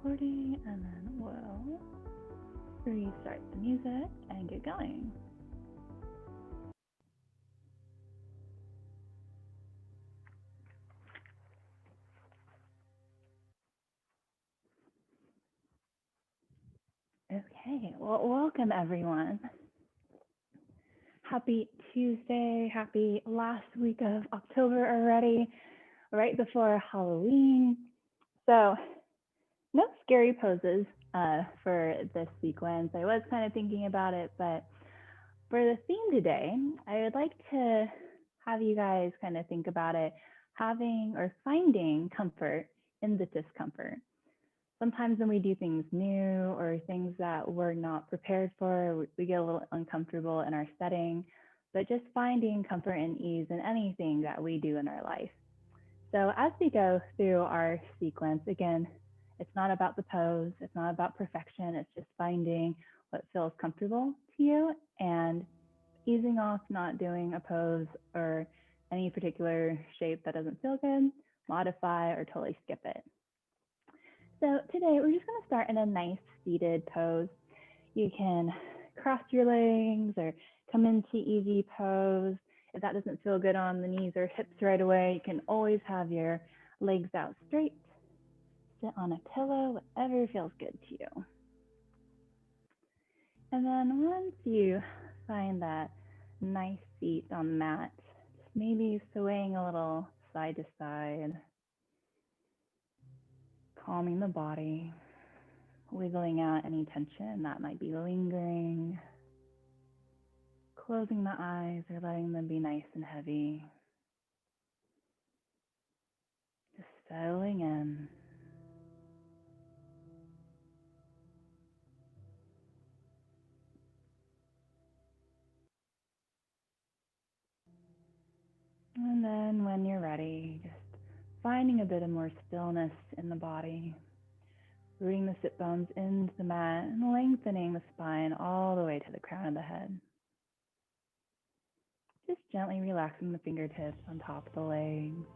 recording, and then we'll restart the music and get going. Okay, well, welcome everyone. Happy Tuesday, happy last week of October already, right before Halloween. So, no scary poses for this sequence. I was kind of thinking about it, but for the theme today, I would like to have you guys kind of think about it having or finding comfort in the discomfort. Sometimes when we do things new or things that we're not prepared for, we get a little uncomfortable in our setting, but just finding comfort and ease in anything that we do in our life. So as we go through our sequence, again, it's not about the pose, it's not about perfection, it's just finding what feels comfortable to you and easing off not doing a pose or any particular shape that doesn't feel good, modify or totally skip it. So today we're just going to start in a nice seated pose. You can cross your legs or come into easy pose. If that doesn't feel good on the knees or hips right away, you can always have your legs out straight. Sit on a pillow, whatever feels good to you. And then once you find that nice seat on the mat, just maybe swaying a little side to side, calming the body, wiggling out any tension that might be lingering, closing the eyes or letting them be nice and heavy, just settling in. And then when you're ready, just finding a bit of more stillness in the body, rooting the sit bones into the mat and lengthening the spine all the way to the crown of the head. Just gently relaxing the fingertips on top of the legs.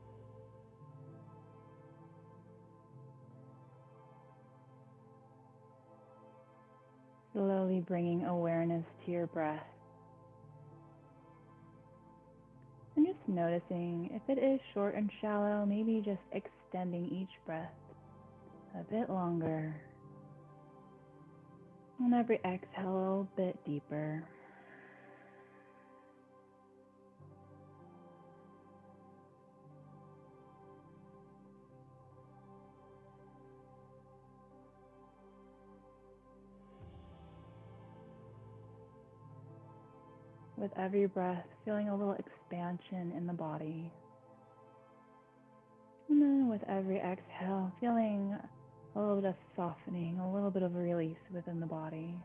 Slowly bringing awareness to your breath. And just noticing if it is short and shallow, maybe just extending each breath a bit longer. And every exhale a little bit deeper. With every breath, feeling a little expansion in the body. And then with every exhale, feeling a little bit of softening, a little bit of a release within the body.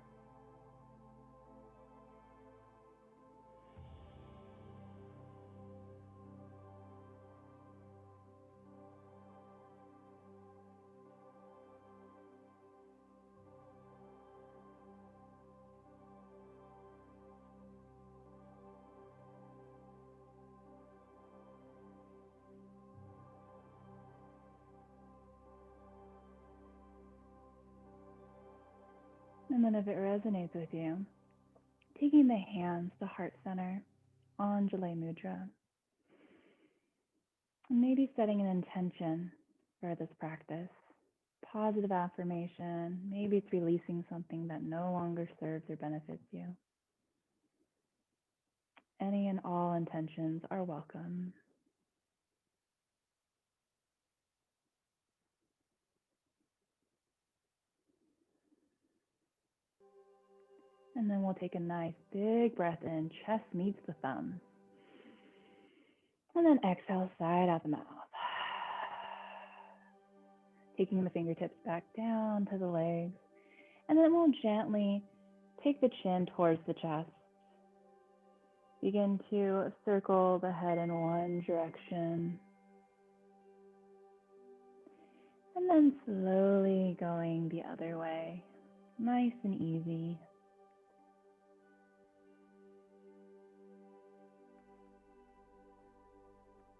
And then if it resonates with you, taking the hands to heart center, Anjali Mudra. And maybe setting an intention for this practice. Positive affirmation, maybe it's releasing something that no longer serves or benefits you. Any and all intentions are welcome. And then we'll take a nice big breath in, chest meets the thumb. And then exhale, side out the mouth. Taking the fingertips back down to the legs. And then we'll gently take the chin towards the chest. Begin to circle the head in one direction. And then slowly going the other way. Nice and easy.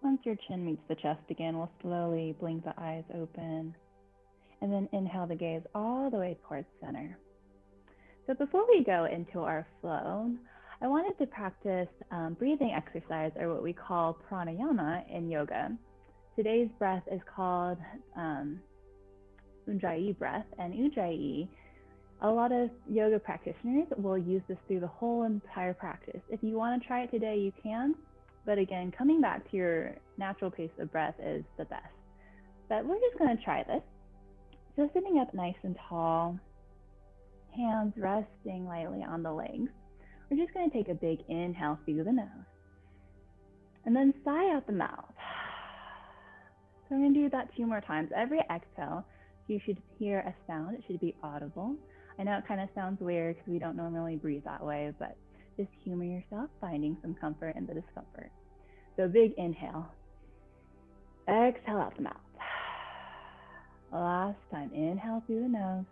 Once your chin meets the chest again, we'll slowly blink the eyes open And then inhale the gaze all the way towards center. So before we go into our flow, I wanted to practice breathing exercise, or what we call pranayama in yoga. Today's breath is called Ujjayi breath, and Ujjayi, a lot of yoga practitioners will use this through the whole entire practice. If you want to try it today, you can, but again, coming back to your natural pace of breath is the best. But we're just going to try this. So sitting up nice and tall, hands resting lightly on the legs. We're just going to take a big inhale through the nose, and then sigh out the mouth. So we're going to do that 2 more times. Every exhale, you should hear a sound. It should be audible. I know it kind of sounds weird because we don't normally breathe that way, but just humor yourself, finding some comfort in the discomfort. So big inhale. Exhale out the mouth. Last time, inhale through the nose,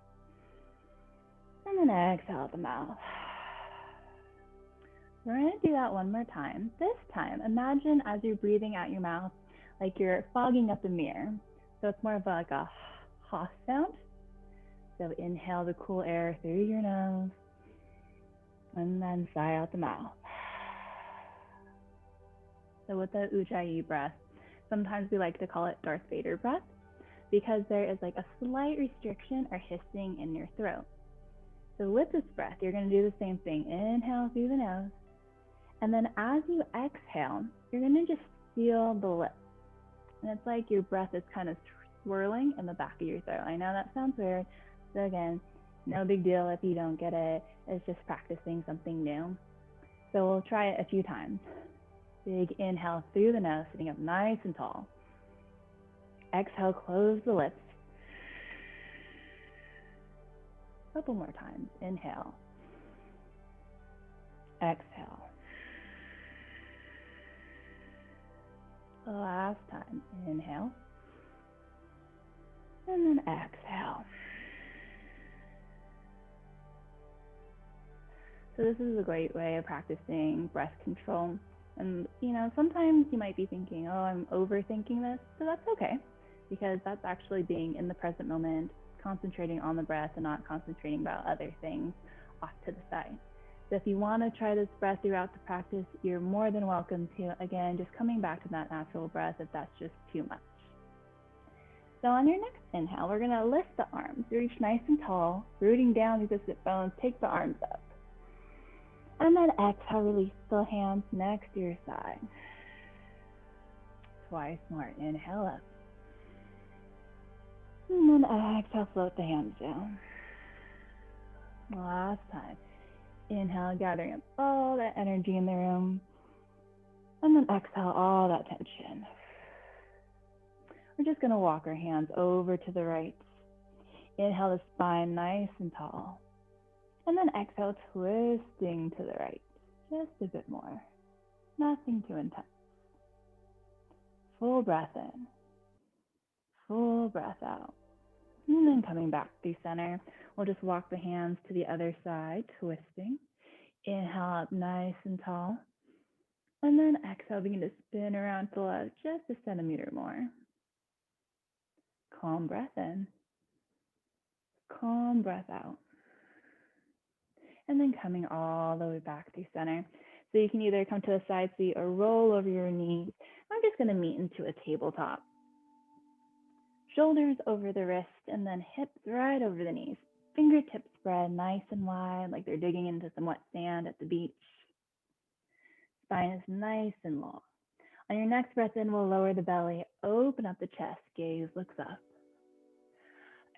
and then exhale out the mouth. We're going to do that 1 more time. This time, imagine as you're breathing out your mouth, like you're fogging up a mirror. So it's more of like a ha sound. So inhale the cool air through your nose, and then sigh out the mouth. So with the Ujjayi breath, sometimes we like to call it Darth Vader breath, because there is like a slight restriction or hissing in your throat. So with this breath, you're going to do the same thing. Inhale through the nose, and then as you exhale, you're going to just feel the lips. And it's like your breath is kind of swirling in the back of your throat. I know that sounds weird. So again, no big deal if you don't get it. It's just practicing something new. So we'll try it a few times. Big inhale through the nose, sitting up nice and tall. Exhale, close the lips. A couple more times. Inhale. Exhale. Last time. Inhale. And then exhale. So this is a great way of practicing breath control. And, sometimes you might be thinking, oh, I'm overthinking this. So that's okay, because that's actually being in the present moment, concentrating on the breath and not concentrating about other things off to the side. So if you want to try this breath throughout the practice, you're more than welcome to. Again, just coming back to that natural breath if that's just too much. So on your next inhale, we're going to lift the arms. Reach nice and tall, rooting down these sit bones. Take the arms up. And then exhale, release the hands next to your side. Twice more. Inhale up. And then exhale, float the hands down. Last time. Inhale, gathering up all that energy in the room. And then exhale all that tension. We're just going to walk our hands over to the right. Inhale the spine nice and tall. And then exhale, twisting to the right. Just a bit more. Nothing too intense. Full breath in. Full breath out. And then coming back through center, we'll just walk the hands to the other side, twisting. Inhale up nice and tall. And then exhale, begin to spin around to the left just a centimeter more. Calm breath in. Calm breath out. And then coming all the way back through center. So you can either come to a side seat or roll over your knees. I'm just going to meet into a tabletop. Shoulders over the wrist, and then hips right over the knees. Fingertips spread nice and wide, like they're digging into some wet sand at the beach. Spine is nice and long. On your next breath in, we'll lower the belly, open up the chest, gaze looks up.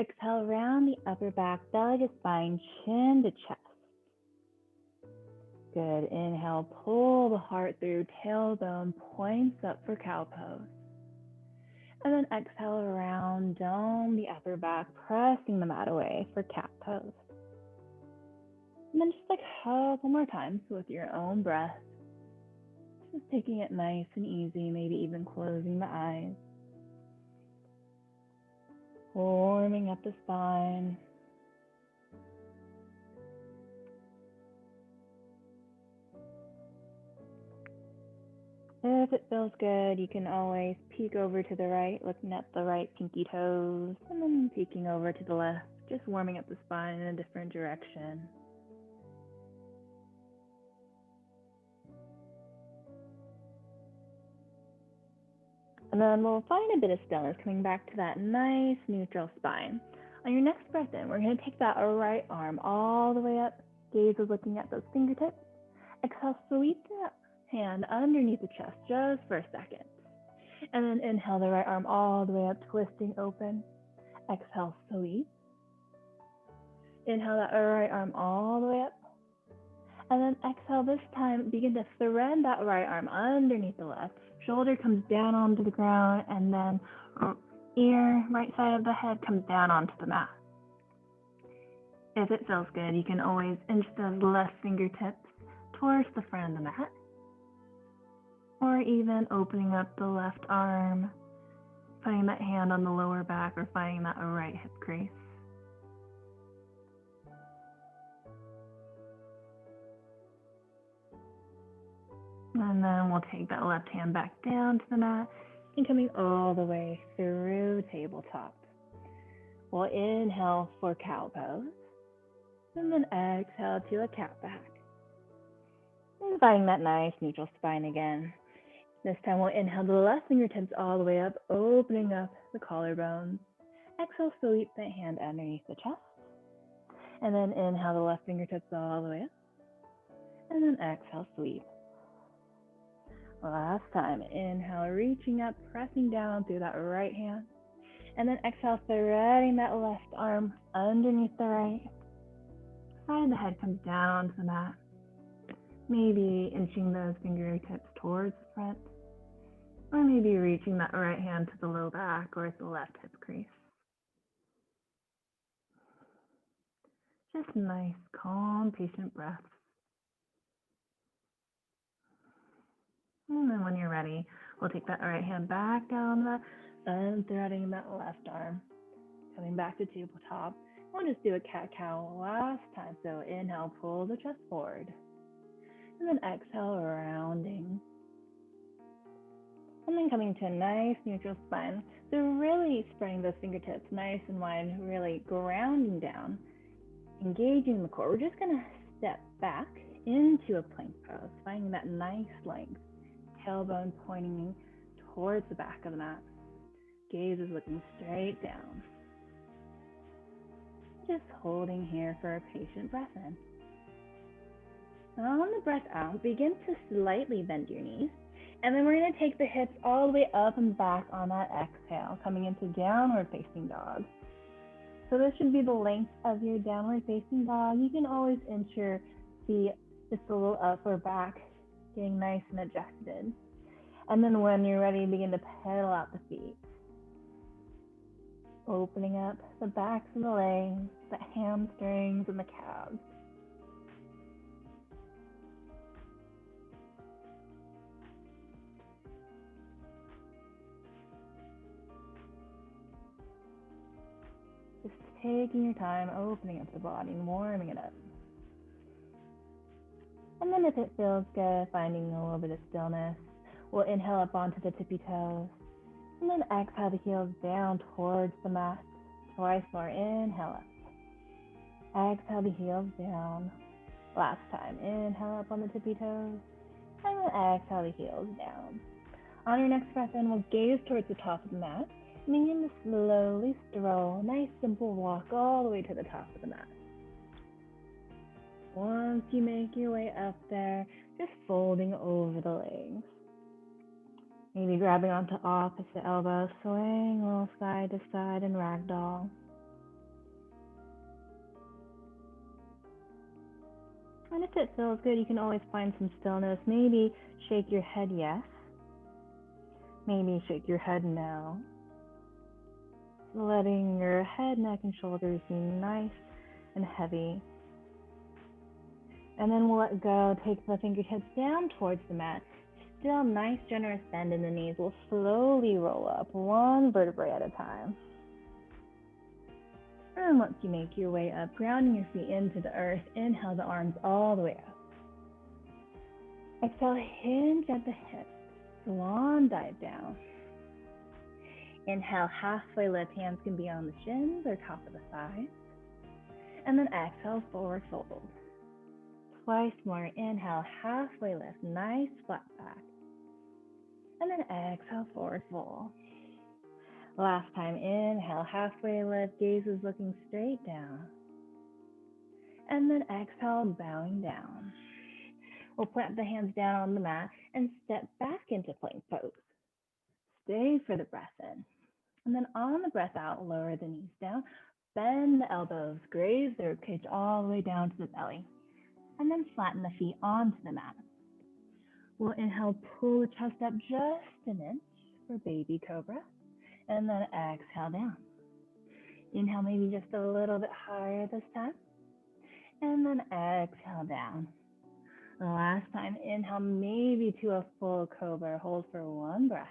Exhale, round the upper back, belly to spine, chin to chest. Good. Inhale, pull the heart through, tailbone points up for cow pose. And then exhale, around, dome the upper back, pressing the mat away for cat pose. And then just like a couple more times with your own breath. Just taking it nice and easy, maybe even closing the eyes. Warming up the spine. If if it feels good, you can always peek over to the right, looking at the right pinky toes, and then peeking over to the left, just warming up the spine in a different direction. And then we'll find a bit of stillness, coming back to that nice neutral spine. On your next breath in, we're going to take that right arm all the way up. Gaze is looking at those fingertips. Exhale, sweep that hand underneath the chest just for a second. And then inhale the right arm all the way up, twisting open. Exhale, sweep. Inhale that right arm all the way up. And then exhale, this time begin to thread that right arm underneath the left. Shoulder comes down onto the ground, and then ear, right side of the head, comes down onto the mat. If it feels good, you can always inch those left fingertips towards the front of the mat, or even opening up the left arm, putting that hand on the lower back, or finding that right hip crease. And then we'll take that left hand back down to the mat and coming all the way through tabletop. We'll inhale for cow pose, and then exhale to a cat back. And finding that nice neutral spine again. This time we'll inhale the left fingertips all the way up, opening up the collarbones. Exhale, sweep that hand underneath the chest. And then inhale the left fingertips all the way up. And then exhale, sweep. Last time, inhale, reaching up, pressing down through that right hand. And then exhale, threading that left arm underneath the right. Side of the head comes down to the mat. Maybe inching those fingertips towards the front. Or maybe reaching that right hand to the low back or the left hip crease. Just nice, calm, patient breaths. And then when you're ready, we'll take that right hand back down the unthreading that left arm. Coming back to tabletop. We'll just do a cat-cow last time. So inhale, pull the chest forward. And then exhale, rounding. And then coming to a nice neutral spine. So really spreading those fingertips nice and wide, really grounding down, engaging the core. We're just going to step back into a plank pose, finding that nice length. Tailbone pointing towards the back of the mat. Gaze is looking straight down. Just holding here for a patient breath in. On the breath out, begin to slightly bend your knees. And then we're going to take the hips all the way up and back on that exhale, coming into downward facing dog. So this should be the length of your downward facing dog. You can always inch your feet just a little up or back, getting nice and adjusted. And then when you're ready, begin to pedal out the feet. Opening up the backs of the legs, the hamstrings, and the calves. Just taking your time, opening up the body and warming it up. And then if it feels good, finding a little bit of stillness, we'll inhale up onto the tippy toes. And then exhale the heels down towards the mat. Twice more, inhale up. Exhale the heels down. Last time, inhale up on the tippy toes. And then exhale the heels down. On your next breath in, we'll gaze towards the top of the mat. Begin to slowly stroll, nice simple walk all the way to the top of the mat. Once you make your way up there, just folding over the legs. Maybe grabbing onto opposite elbows, swaying a little side to side and ragdoll. And if it feels good, you can always find some stillness. Maybe shake your head yes. Maybe shake your head no. Letting your head, neck, and shoulders be nice and heavy. And then we'll let go, take the fingertips down towards the mat. Still nice, generous bend in the knees. We'll slowly roll up, one vertebrae at a time. And once you make your way up, grounding your feet into the earth, inhale the arms all the way up. Exhale, hinge at the hips. swan dive down. Inhale, halfway lift, hands can be on the shins or top of the thighs. And then exhale, forward fold. Twice more, inhale, halfway lift, nice flat back. And then exhale, forward fold. Last time, inhale, halfway lift, gaze is looking straight down. And then exhale, bowing down. We'll plant the hands down on the mat and step back into plank pose. Stay for the breath in. And then on the breath out, lower the knees down, bend the elbows, graze the ribcage all the way down to the belly. And then flatten the feet onto the mat. We'll inhale, pull the chest up just an inch for baby cobra. And then exhale down. Inhale, maybe just a little bit higher this time. And then exhale down. Last time, inhale, maybe to a full cobra. Hold for one breath.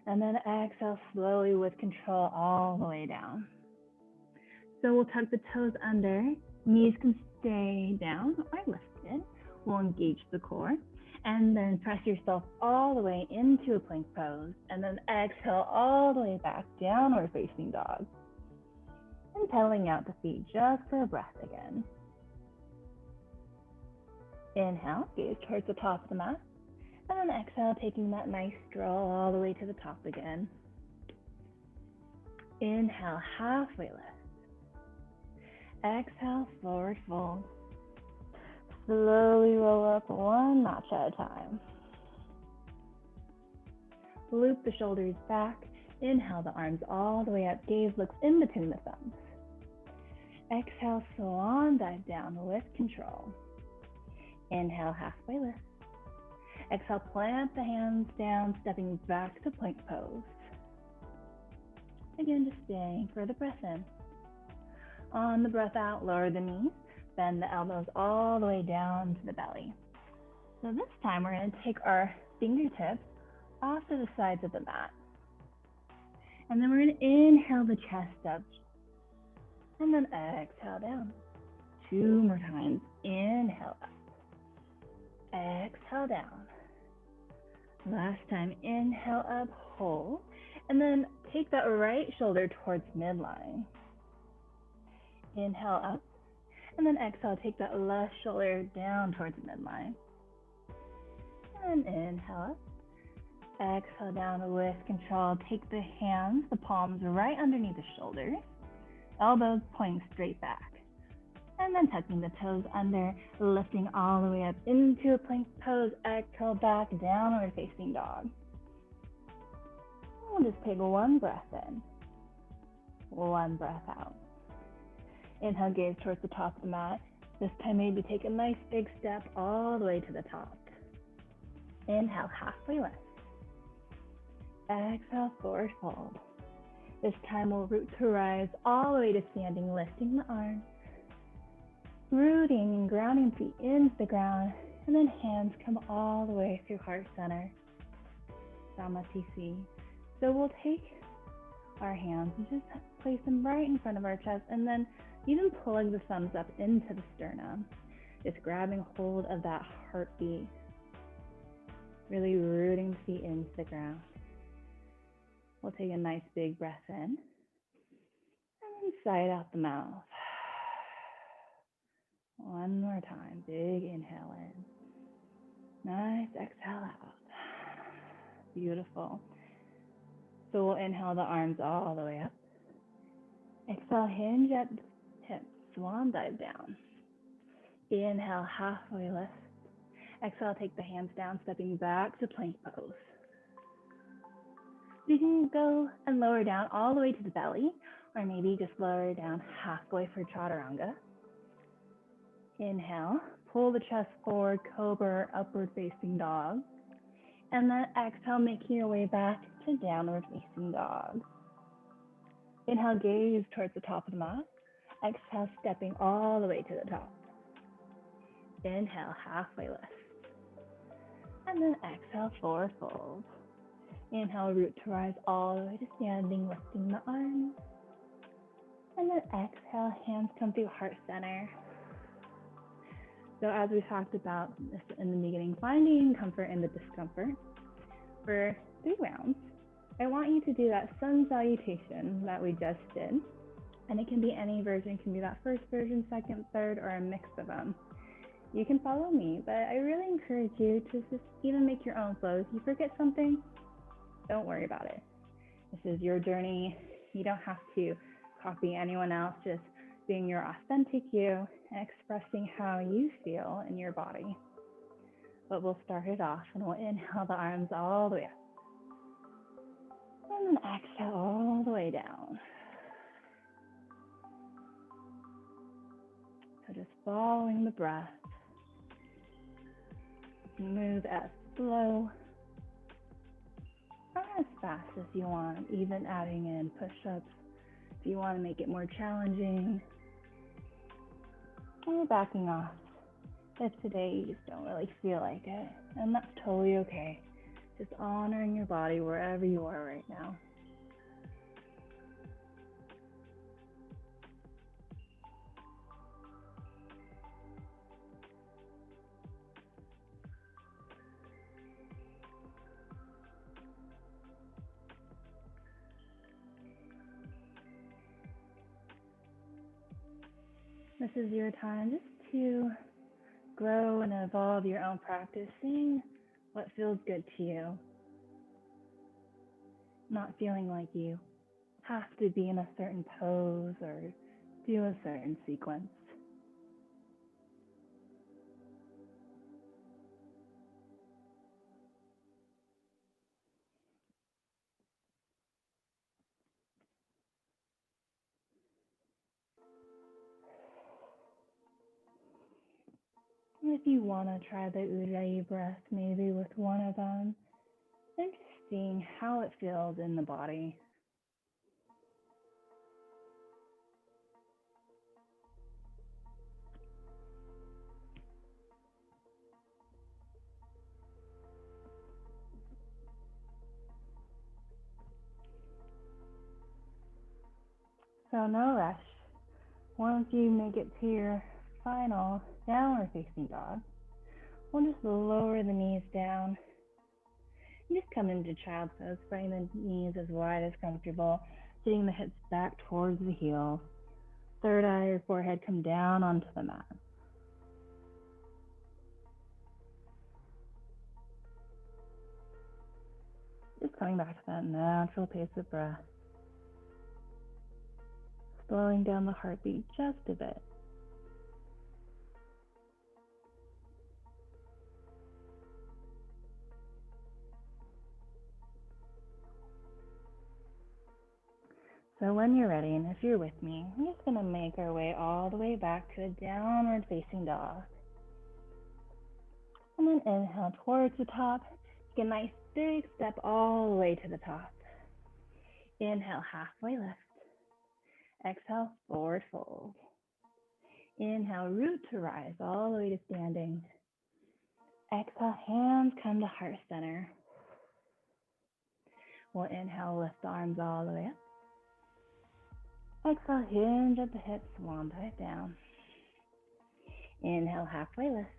And then exhale slowly with control all the way down. So we'll tuck the toes under. Knees can stay down or lifted. We'll engage the core. And then press yourself all the way into a plank pose. And then exhale all the way back, downward facing dog. And pedaling out the feet just for a breath again. Inhale, gaze towards the top of the mat. And then exhale, taking that nice stroll all the way to the top again. Inhale, halfway lift. Exhale, forward fold. Slowly roll up one notch at a time. Loop the shoulders back. Inhale, the arms all the way up. Gaze looks in between the thumbs. Exhale, swan dive down with control. Inhale, halfway lift. Exhale, plant the hands down, stepping back to plank pose. Again, just staying for the breath in. On the breath out, lower the knees, bend the elbows all the way down to the belly. So this time we're going to take our fingertips off to the sides of the mat. And then we're going to inhale the chest up. And then exhale down. 2 more times. Inhale up. Exhale down. Last time, inhale up, hold. And then take that right shoulder towards midline. Inhale up. And then exhale, take that left shoulder down towards midline. And inhale up. Exhale down with control. Take the hands, the palms right underneath the shoulders. Elbows pointing straight back. And then tucking the toes under, lifting all the way up into a plank pose. Exhale back, downward facing dog. We'll just take one breath in, one breath out. Inhale, gaze towards the top of the mat. This time maybe take a nice big step all the way to the top. Inhale, halfway lift. Exhale, forward fold. This time we'll root to rise all the way to standing, lifting the arms. Rooting and grounding feet into the ground, and then hands come all the way through heart center. Samatisi. So we'll take our hands and just place them right in front of our chest, and then even pulling the thumbs up into the sternum. Just grabbing hold of that heartbeat. Really rooting the feet into the ground. We'll take a nice big breath in, and then sigh out the mouth. One more time, big inhale in. Nice exhale out. Beautiful. So we'll inhale the arms all the way up. Exhale, hinge at the hips, swan dive down. Inhale, halfway lift. Exhale, take the hands down, stepping back to plank pose. You can go and lower down all the way to the belly, or maybe just lower down halfway for chaturanga. Inhale, pull the chest forward, cobra, upward facing dog. And then exhale, making your way back to downward facing dog. Inhale, gaze towards the top of the mat. Exhale, stepping all the way to the top. Inhale, halfway lift. And then exhale, forward fold. Inhale, root to rise all the way to standing, lifting the arms. And then exhale, hands come through heart center. So as we talked about this in the beginning, finding comfort in the discomfort. For 3 rounds, I want you to do that sun salutation that we just did. And it can be any version, it can be that first version, second, third, or a mix of them. You can follow me, but I really encourage you to just even make your own flows. You forget something, don't worry about it. This is your journey. You don't have to copy anyone else, just being your authentic you and expressing how you feel in your body. But we'll start it off and we'll inhale the arms all the way up. And then exhale all the way down. So just following the breath. Move as slow or as fast as you want, even adding in push-ups if you want to make it more challenging. Or backing off if today you just don't really feel like it, and that's totally okay. Just honoring your body wherever you are right now. This is your time just to grow and evolve your own practice, seeing what feels good to you. Not feeling like you have to be in a certain pose or do a certain sequence. If you want to try the Ujjayi breath, maybe with one of them, and just seeing how it feels in the body. So no rush. Once you make it to your final downward facing dog, we'll just lower the knees down. And just come into child's pose, bring the knees as wide as comfortable, sitting the hips back towards the heels. Third eye or forehead come down onto the mat. Just coming back to that natural pace of breath. Slowing down the heartbeat just a bit. So when you're ready, and if you're with me, we're just going to make our way all the way back to a downward facing dog. And then inhale towards the top. Take a nice big step all the way to the top. Inhale, halfway lift. Exhale, forward fold. Inhale, root to rise all the way to standing. Exhale, hands come to heart center. We'll inhale, lift the arms all the way up. Exhale, hinge at the hips, swan dive down. Inhale, halfway lift.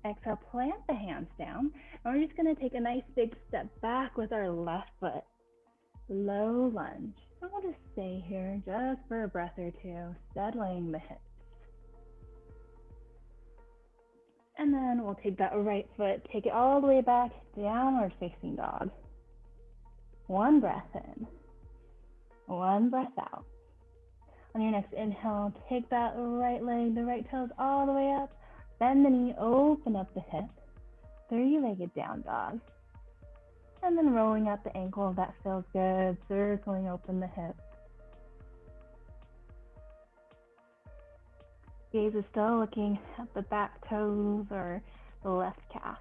Exhale, plant the hands down. And we're just going to take a nice big step back with our left foot. Low lunge. And we'll just stay here just for a breath or two, settling the hips. And then we'll take that right foot, take it all the way back, downward facing dog. One breath in. One breath out. On your next inhale, take that right leg, the right toes all the way up. Bend the knee, open up the hip. Three-legged down dog. And then rolling out the ankle, that feels good. Circling open the hip. Gaze is still looking at the back toes or the left calf.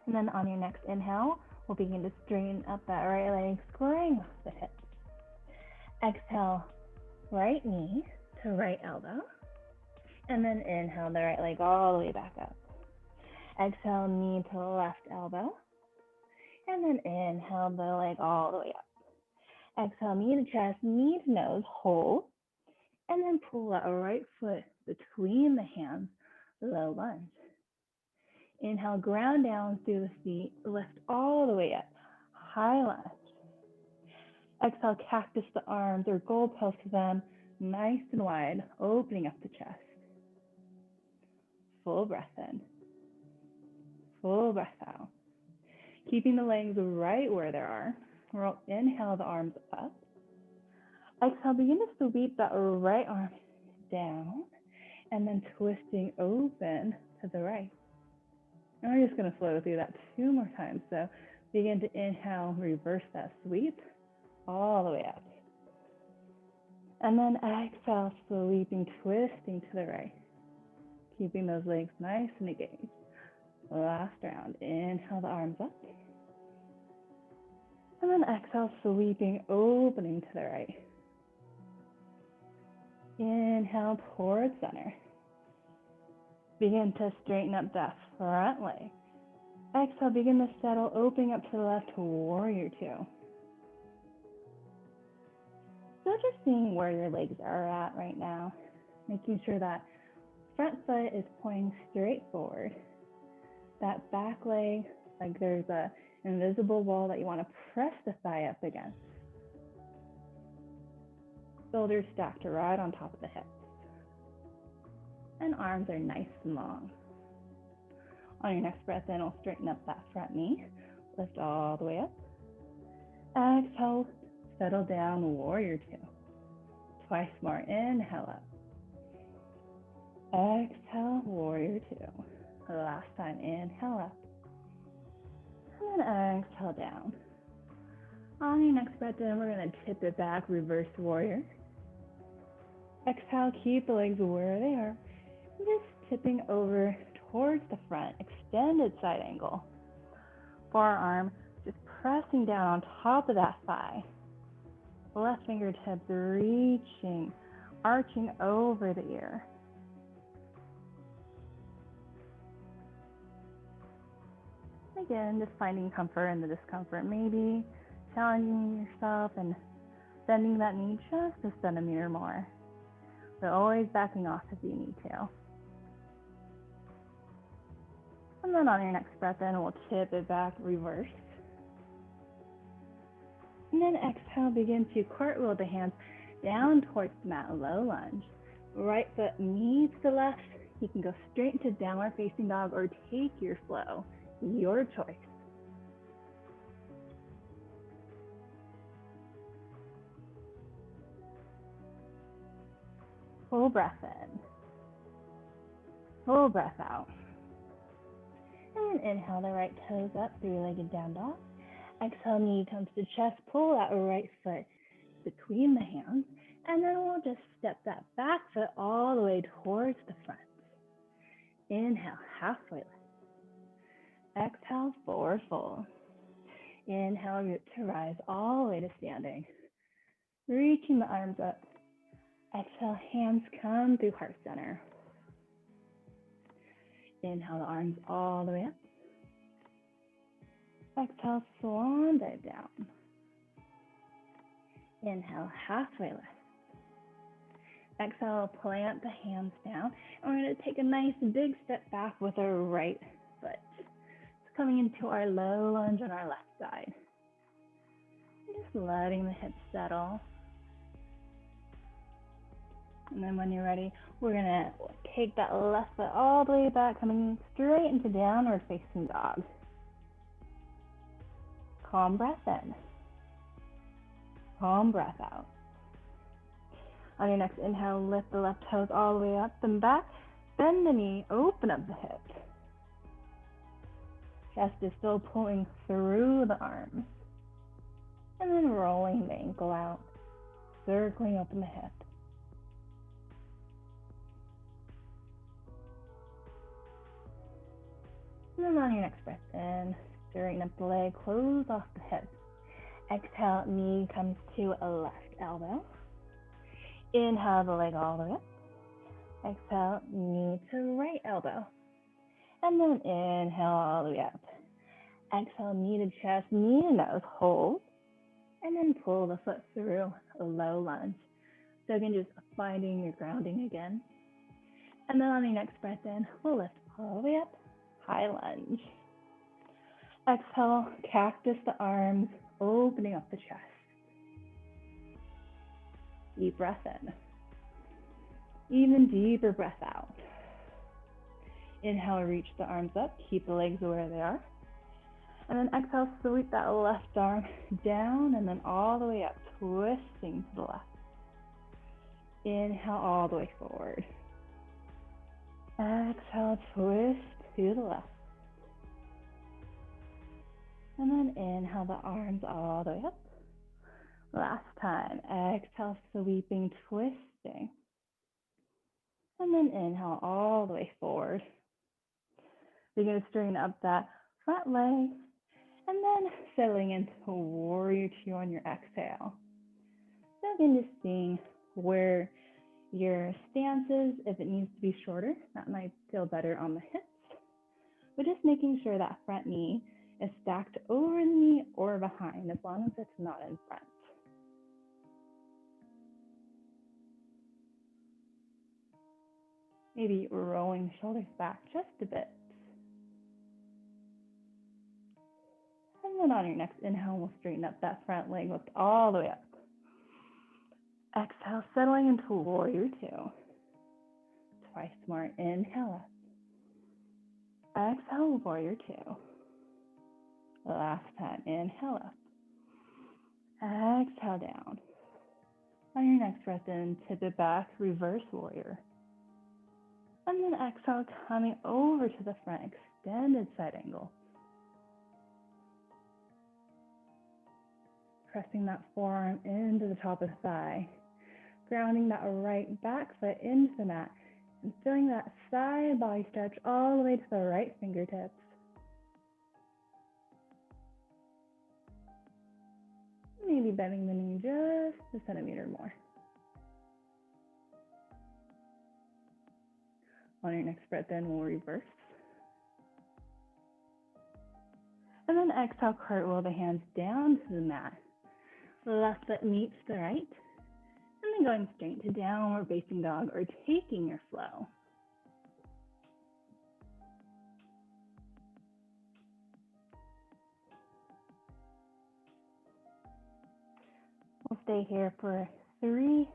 And then on your next inhale, we'll begin to straighten up that right leg, squaring off the hips. Exhale, right knee to right elbow. And then inhale the right leg all the way back up. Exhale, knee to left elbow. And then inhale the leg all the way up. Exhale, knee to chest, knee to nose, hold. And then pull that right foot between the hands, low lunge. Inhale, ground down through the feet, lift all the way up, high lunge. Exhale, cactus the arms or goalpost them nice and wide, opening up the chest. Full breath in, full breath out. Keeping the legs right where they are. We'll inhale the arms up. Exhale, begin to sweep that right arm down and then twisting open to the right. And we're just going to flow through that 2 more times. So begin to inhale, reverse that sweep all the way up. And then exhale, sweeping, twisting to the right. Keeping those legs nice and engaged. Last round, inhale the arms up. And then exhale, sweeping, opening to the right. Inhale towards center. Begin to straighten up that front leg. Exhale, begin to settle, opening up to the left, warrior 2. So just seeing where your legs are at right now, making sure that front foot is pointing straight forward. That back leg, like there's a invisible wall that you want to press the thigh up against. Shoulders stacked right on top of the hips. And arms are nice and long. On your next breath in, we'll straighten up that front knee. Lift all the way up. Exhale, settle down, warrior 2. Twice more, inhale up. Exhale, warrior 2. Last time, inhale up. And then exhale down. On your next breath in, we're going to tip it back, reverse warrior. Exhale, keep the legs where they are. Just tipping over towards the front, extended side angle. Forearm just pressing down on top of that thigh. Left fingertips reaching, arching over the ear. Again, just finding comfort in the discomfort. Maybe challenging yourself and bending that knee just a centimeter more. But always backing off if you need to. And then on your next breath in, we'll tip it back, reverse. And then exhale, begin to cartwheel the hands down towards the mat, low lunge. Right foot meets the left. You can go straight into downward facing dog or take your flow, your choice. Full breath in, full breath out. And inhale the right toes up, 3-legged down dog. Exhale, knee comes to chest, pull that right foot between the hands, and then we'll just step that back foot all the way towards the front. Inhale, halfway lift. Exhale, forward fold. Inhale, root to rise all the way to standing. Reaching the arms up. Exhale, hands come through heart center. Inhale the arms all the way up. Exhale, swan dive down. Inhale, halfway lift. Exhale, plant the hands down. And we're going to take a nice big step back with our right foot. It's coming into our low lunge on our left side. Just letting the hips settle. And then when you're ready, we're going to take that left foot all the way back, coming straight into downward facing dog. Calm breath in. Calm breath out. On your next inhale, lift the left toes all the way up and back. Bend the knee, open up the hip. Chest is still pulling through the arms. And then rolling the ankle out, circling open the hip. And then on your next breath in, straighten up the leg, close off the hips. Exhale, knee comes to a left elbow. Inhale the leg all the way up. Exhale, knee to right elbow. And then inhale all the way up. Exhale, knee to chest, knee to nose, hold. And then pull the foot through, a low lunge. So again, just finding your grounding again. And then on your next breath in, we'll lift all the way up, high lunge. Exhale, cactus the arms, opening up the chest. Deep breath in. Even deeper breath out. Inhale, reach the arms up, keep the legs where they are. And then exhale, sweep that left arm down and then all the way up, twisting to the left. Inhale all the way forward. Exhale, twist to the left. And then inhale the arms all the way up. Last time, exhale, sweeping, twisting. And then inhale all the way forward. You're going to straighten up that front leg. And then settling into warrior two on your exhale. So again, just seeing where your stance is. If it needs to be shorter, that might feel better on the hips. But just making sure that front knee is stacked over the knee or behind, as long as it's not in front. Maybe rolling the shoulders back just a bit. And then on your next inhale, we'll straighten up that front leg, lift all the way up. Exhale, settling into warrior two. Twice more, inhale up. Exhale, warrior two. Last time, inhale up. Exhale down. On your next breath in, tip it back, reverse warrior. And then exhale, coming over to the front, extended side angle. Pressing that forearm into the top of the thigh. Grounding that right back foot into the mat. And feeling that side body stretch all the way to the right fingertips. Maybe bending the knee just a centimeter more. On your next breath in, we'll reverse. And then exhale, cartwheel the hands down to the mat. Left foot meets the right. And then going straight to downward facing dog or taking your flow. We'll stay here for 3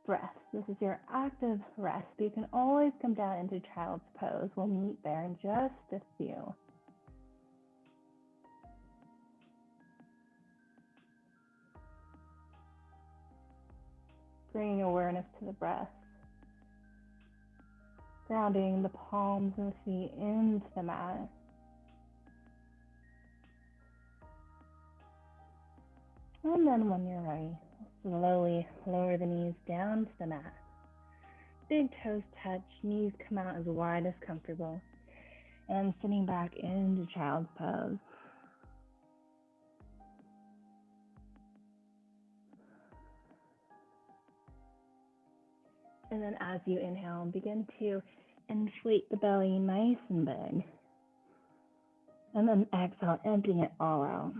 breaths. This is your active rest. You can always come down into child's pose. We'll meet there in just a few. Bringing awareness to the breath. Grounding the palms of the feet into the mat. And then when you're ready, slowly lower the knees down to the mat. Big toes touch, knees come out as wide as comfortable. And sitting back into child's pose. And then as you inhale, begin to inflate the belly nice and big. And then exhale, emptying it all out.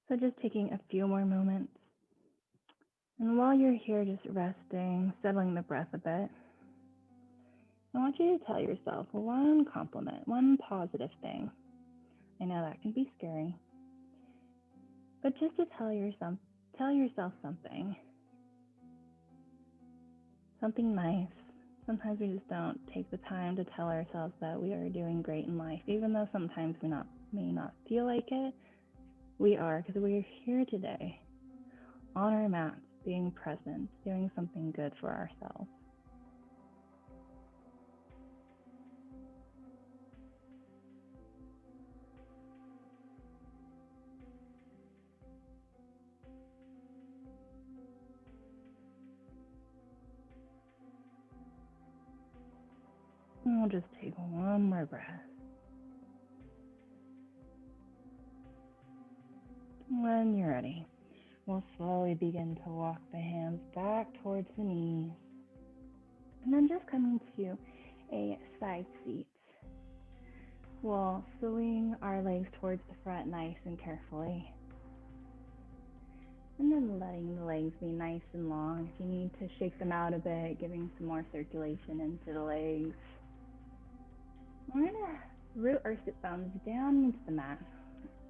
So just taking a few more moments. And while you're here just resting, settling the breath a bit, I want you to tell yourself one compliment, one positive thing. I know that can be scary, but just to tell yourself something nice. Sometimes we just don't take the time to tell ourselves that we are doing great in life, even though sometimes we may not feel like it. We are, because we are here today on our mats, being present, doing something good for ourselves. And we'll just take one more breath. When you're ready, we'll slowly begin to walk the hands back towards the knees. And then just coming to a side seat. We'll swing our legs towards the front nice and carefully. And then letting the legs be nice and long. If you need to shake them out a bit, giving some more circulation into the legs. We're going to root our sit bones down into the mat.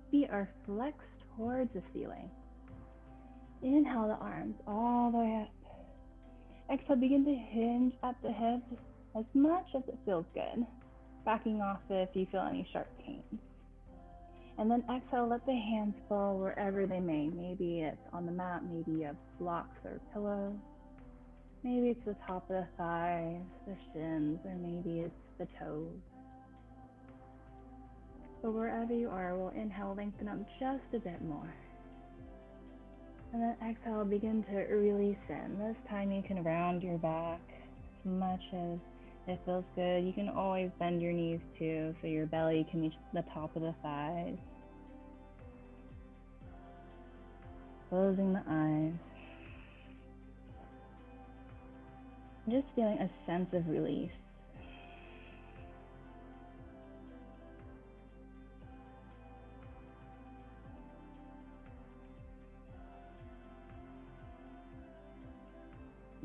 Feet are flexed towards the ceiling. Inhale the arms all the way up. Exhale, begin to hinge at the hips as much as it feels good. Backing off if you feel any sharp pains. And then exhale, let the hands fall wherever they may. Maybe it's on the mat, maybe you have blocks or pillows. Maybe it's the top of the thighs, the shins, or maybe it's the toes. So wherever you are, we'll inhale, lengthen up just a bit more. And then exhale, begin to release in. This time you can round your back as much as it feels good. You can always bend your knees too, so your belly can reach the top of the thighs. Closing the eyes. Just feeling a sense of release.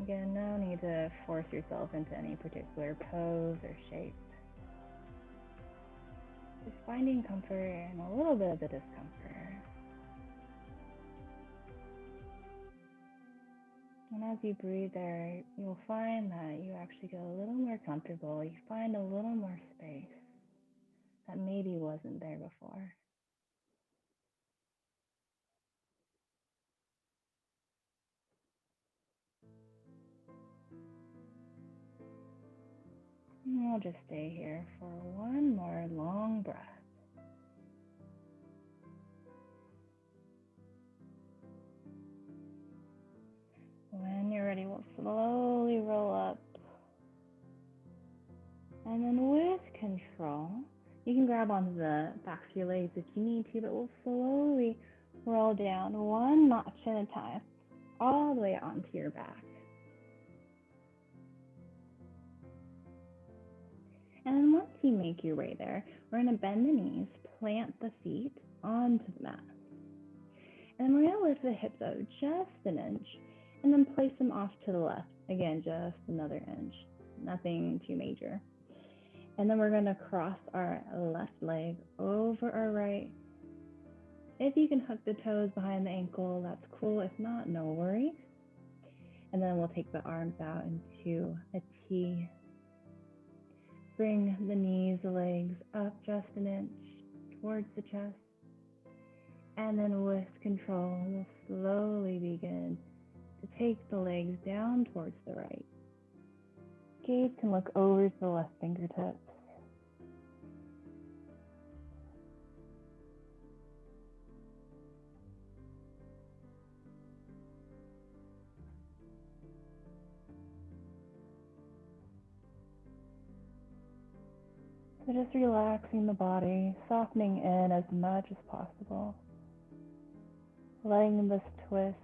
Again, no need to force yourself into any particular pose or shape. Just finding comfort and a little bit of the discomfort. And as you breathe there, you'll find that you actually get a little more comfortable. You find a little more space that maybe wasn't there before. And we'll just stay here for one more long breath. When you're ready, we'll slowly roll up. And then with control, you can grab onto the backs of your legs if you need to, but we'll slowly roll down one notch at a time, all the way onto your back. And then once you make your way there, we're going to bend the knees, plant the feet onto the mat. And then we're going to lift the hips up just an inch, and then place them off to the left. Again, just another inch, nothing too major. And then we're going to cross our left leg over our right. If you can hook the toes behind the ankle, that's cool. If not, no worries. And then we'll take the arms out into a T. Bring the knees, the legs up just an inch towards the chest. And then with control, we'll slowly begin to take the legs down towards the right. Gaze can look over to the left fingertips. So just relaxing the body, softening in as much as possible. Letting this twist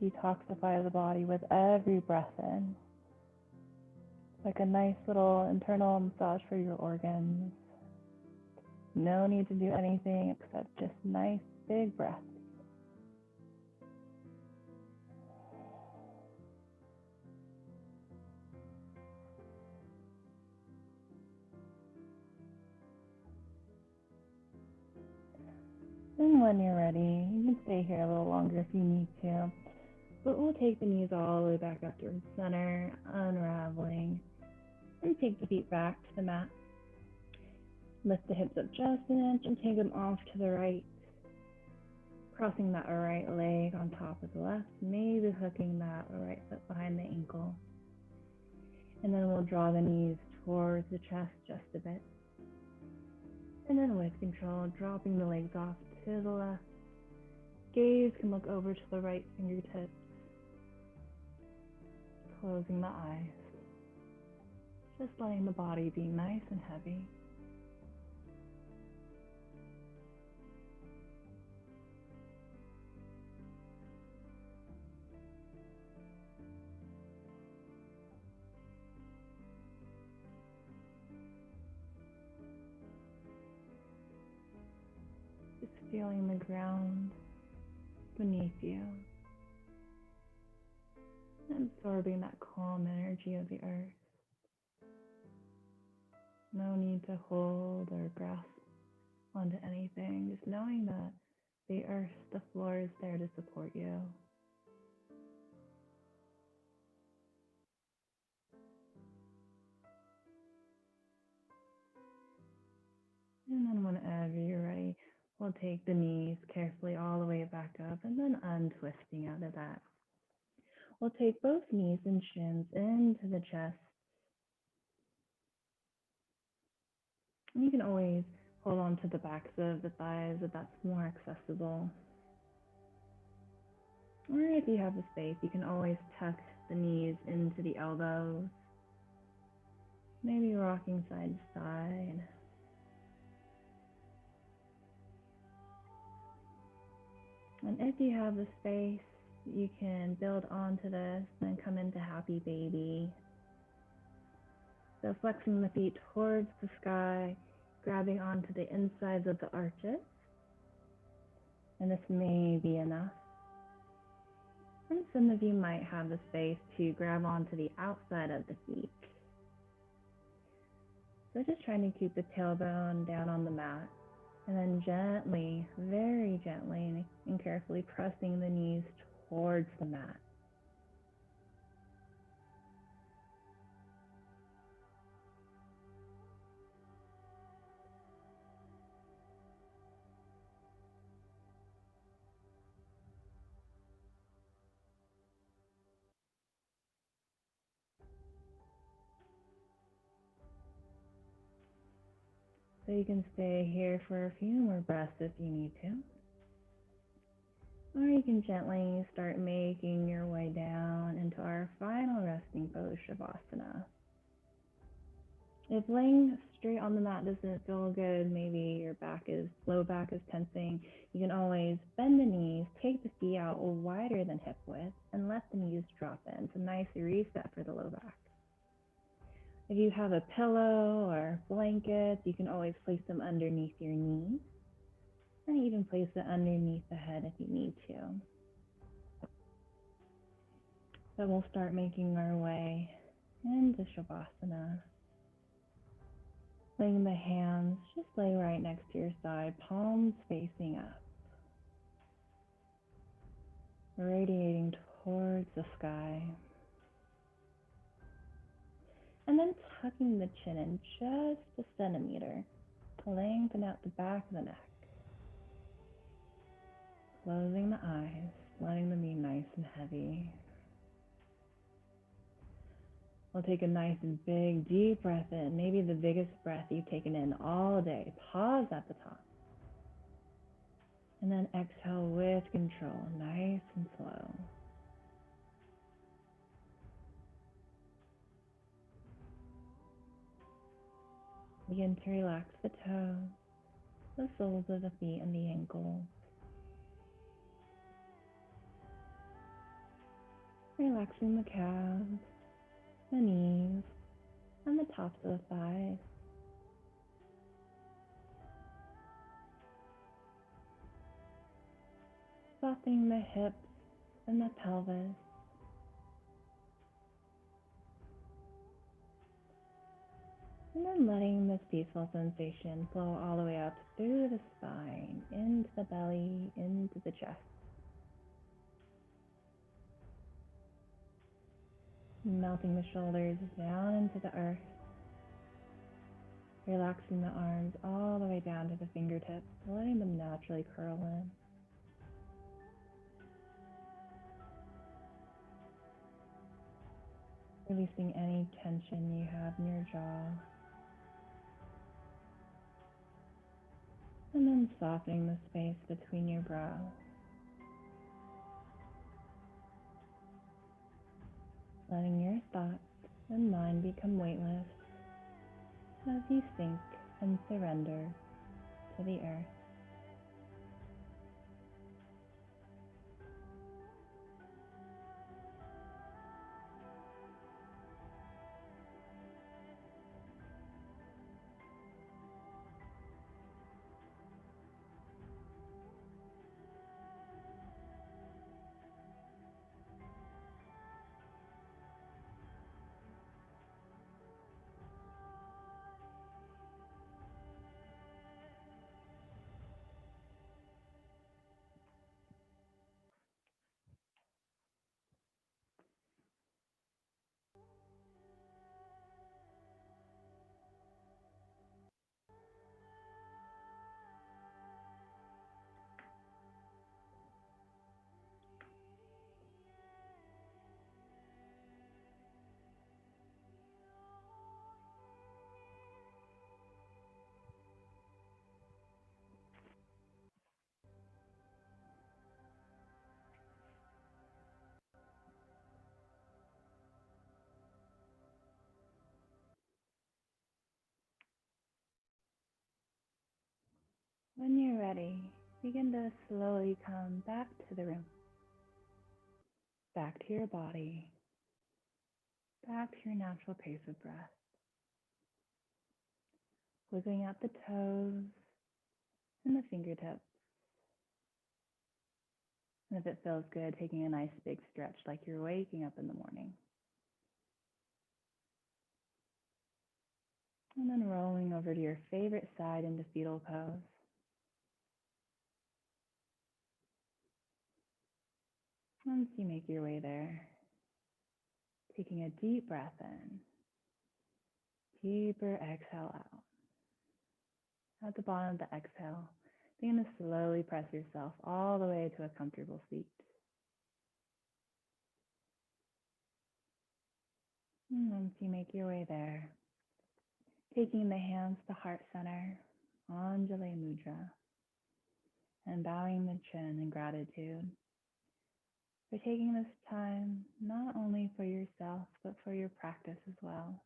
detoxify the body with every breath in. Like a nice little internal massage for your organs. No need to do anything except just nice big breaths. And when you're ready, you can stay here a little longer if you need to. But we'll take the knees all the way back up towards center, unraveling. And take the feet back to the mat. Lift the hips up just an inch and take them off to the right. Crossing that right leg on top of the left, maybe hooking that right foot behind the ankle. And then we'll draw the knees towards the chest just a bit. And then with control, dropping the legs off to the left. Gaze can look over to the right fingertips. Closing the eyes. Just letting the body be nice and heavy. feeling the ground beneath you, absorbing that calm energy of the earth. No need to hold or grasp onto anything, just knowing that the earth, the floor is there to support you. And then whenever you're ready, we'll take the knees carefully all the way back up and then untwisting out of that. We'll take both knees and shins into the chest. And you can always hold on to the backs of the thighs if that's more accessible. Or if you have the space, you can always tuck the knees into the elbows. Maybe rocking side to side. And if you have the space, you can build onto this and come into happy baby. So flexing the feet towards the sky, grabbing onto the insides of the arches. And this may be enough. And some of you might have the space to grab onto the outside of the feet. So just trying to keep the tailbone down on the mat. And then gently, very gently and carefully pressing the knees towards the mat. So you can stay here for a few more breaths if you need to. Or you can gently start making your way down into our final resting pose, Shavasana. If laying straight on the mat doesn't feel good, maybe your low back is tensing, you can always bend the knees, take the feet out wider than hip width, and let the knees drop in. It's a nice reset for the low back. If you have a pillow or blankets, you can always place them underneath your knees, and even place it underneath the head if you need to. So we'll start making our way into Shavasana. Laying the hands, just lay right next to your side, palms facing up. Radiating towards the sky. And then tucking the chin in just a centimeter to lengthen out the back of the neck. Closing the eyes, letting them be nice and heavy. We'll take a nice and big, deep breath in, maybe the biggest breath you've taken in all day. Pause at the top. And then exhale with control, nice and slow. Begin to relax the toes, the soles of the feet and the ankles. Relaxing the calves, the knees, and the tops of the thighs. Softening the hips and the pelvis. And then letting this peaceful sensation flow all the way up through the spine, into the belly, into the chest. Melting the shoulders down into the earth. Relaxing the arms all the way down to the fingertips, letting them naturally curl in. Releasing any tension you have in your jaw. And then softening the space between your brows. Letting your thoughts and mind become weightless as you sink and surrender to the earth. When you're ready, begin to slowly come back to the room, back to your body, back to your natural pace of breath. Wiggling out the toes and the fingertips. And if it feels good, taking a nice big stretch like you're waking up in the morning. And then rolling over to your favorite side into fetal pose. Once you make your way there, taking a deep breath in, deeper exhale out. At the bottom of the exhale, begin to slowly press yourself all the way to a comfortable seat. And once you make your way there, taking the hands to heart center, Anjali Mudra, and bowing the chin in gratitude for taking this time not only for yourself, but for your practice as well.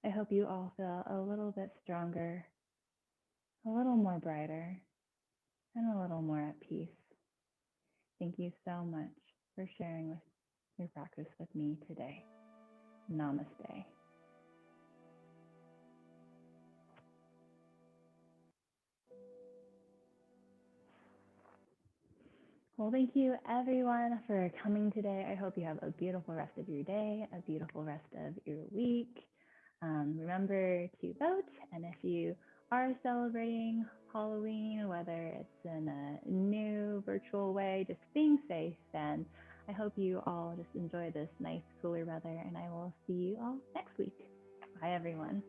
I hope you all feel a little bit stronger, a little more brighter, and a little more at peace. Thank you so much for sharing your practice with me today. Namaste. Well, thank you everyone for coming today. I hope you have a beautiful rest of your day, a beautiful rest of your week. Remember to vote, and if you are celebrating Halloween, whether it's in a new virtual way, just being safe, and I hope you all just enjoy this nice cooler weather, and I will see you all next week. Bye everyone.